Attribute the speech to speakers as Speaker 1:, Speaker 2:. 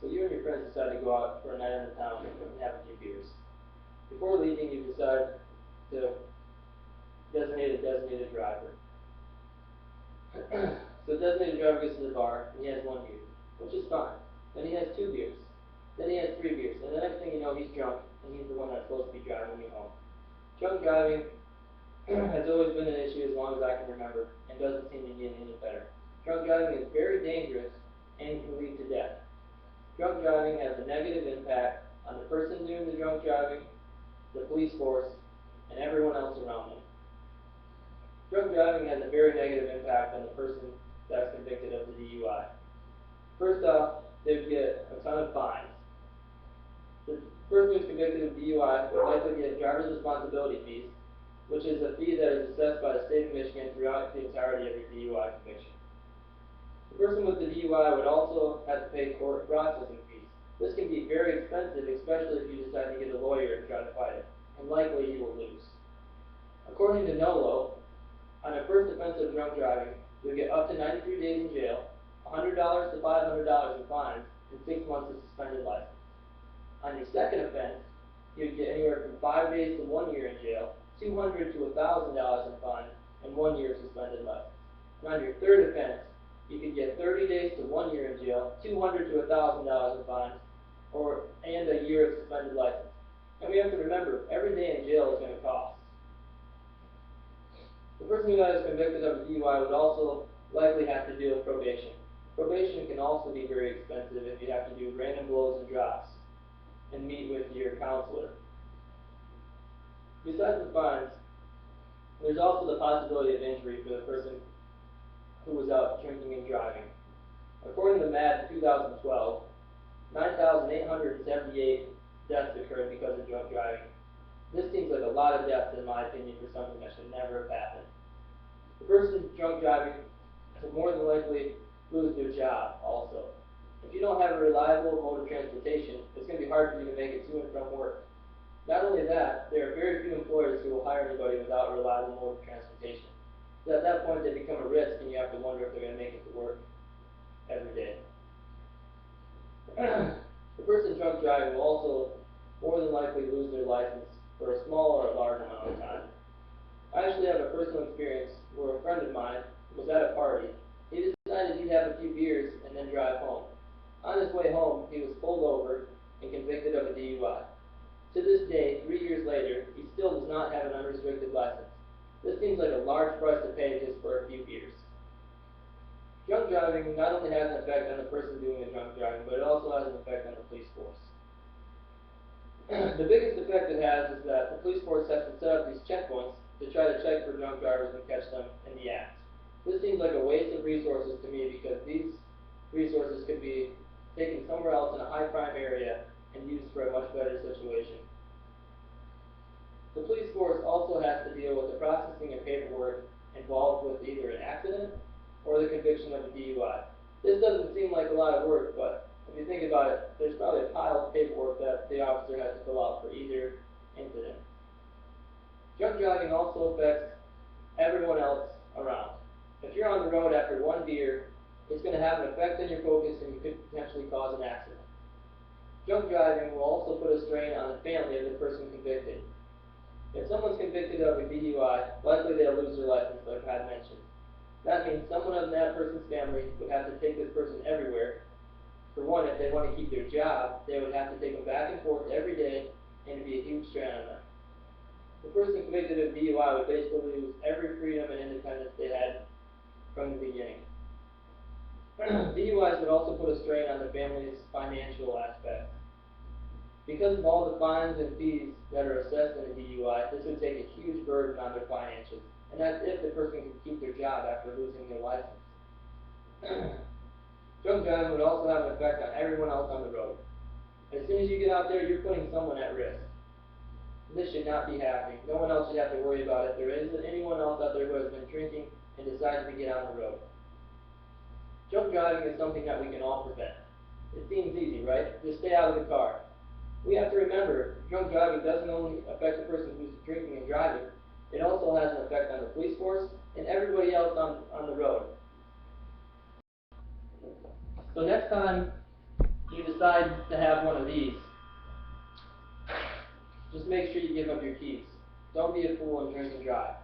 Speaker 1: So you and your friends decide to go out for a night in the town and have a few beers. Before leaving, you decide to designate a designated driver. So the designated driver gets to the bar and he has one beer, which is fine. Then he has two beers. Then he has three beers. And the next thing you know, he's drunk and he's the one that's supposed to be driving you home. Drunk driving has always been an issue as long as I can remember and doesn't seem to get any better. Drunk driving is very dangerous and can lead to death. Drunk driving has a negative impact on the person doing the drunk driving, the police force, and everyone else around them. Drunk driving has a very negative impact on the person that's convicted of the DUI. First off, they would get a ton of fines. The person who's convicted of DUI would likely get driver's responsibility fees, which is a fee that is assessed by the state of Michigan throughout the entirety of your DUI conviction. The person with the DUI would also have to pay court processing fees. This can be very expensive, especially if you decide to get a lawyer and try to fight it, and likely you will lose. According to NOLO, on a first offense of drunk driving, you'll get up to 93 days in jail, $100 to $500 in fines, and 6 months of suspended license. On your second offense, you'd get anywhere from 5 days to 1 year in jail, $200 to $1,000 in fines, and 1 year of suspended license. And on your third offense, you could get 30 days to 1 year in jail, $200 to $1,000 in fines, and a year of suspended license. And we have to remember, every day in jail is going to cost. The person who is convicted of a DUI would also likely have to deal with probation. Probation can also be very expensive if you have to do random blows and drops and meet with your counselor. Besides the fines, there's also the possibility of injury for the person who was out drinking and driving. According to MAD 2012, 9,878 deaths occurred because of drunk driving. This seems like a lot of deaths in my opinion for something that should never have happened. The person drunk driving will more than likely lose their job also. If you don't have a reliable mode of transportation, it's going to be hard for you to make it to and from work. Not only that, there are very few employers who will hire anybody without a reliable mode of transportation. So at that point, they become a risk, and you have to wonder if they're going to make it to work every day. The person drunk driving will also more than likely lose their license for a small or a large amount of time. I actually have a personal experience where a friend of mine was at a party. He decided he'd have a few beers and then drive home. On his way home, he was pulled over and convicted of a DUI. To this day, 3 years later, he still does not have an unrestricted license. This seems like a large price to pay just for a few beers. Drunk driving not only has an effect on the person doing the drunk driving, but it also has an effect on the police force. The biggest effect it has is that the police force has to set up these checkpoints to try to check for drunk drivers and catch them in the act. This seems like a waste of resources to me because these resources could be taken somewhere else in a high crime area and used for a much better situation. The police force also has to deal with the processing of paperwork involved with either an accident or the conviction of a DUI. This doesn't seem like a lot of work, but if you think about it, there's probably a pile of paperwork that the officer has to fill out for either incident. Drunk driving also affects everyone else around. If you're on the road after one beer, it's going to have an effect on your focus and you could potentially cause an accident. Drunk driving will also put a strain on the family of the person convicted. If someone's convicted of a DUI, likely they'll lose their license, like I had mentioned. That means someone in that person's family would have to take this person everywhere. For one, if they want to keep their job, they would have to take them back and forth every day, and it would be a huge strain on them. The person convicted of DUI would basically lose every freedom and independence they had from the beginning. DUIs would also put a strain on the family's financial aspect. Because of all the fines and fees that are assessed in a DUI, this would take a huge burden on their finances, and that's if the person can keep their job after losing their license. Drunk driving would also have an effect on everyone else on the road. As soon as you get out there, you're putting someone at risk. This should not be happening. No one else should have to worry about it. There isn't anyone else out there who has been drinking and decided to get on the road. Drunk driving is something that we can all prevent. It seems easy, right? Just stay out of the car. We have to remember, drunk driving doesn't only affect the person who's drinking and driving, it also has an effect on the police force and everybody else on the road. So next time you decide to have one of these, just make sure you give up your keys. Don't be a fool and drink and drive.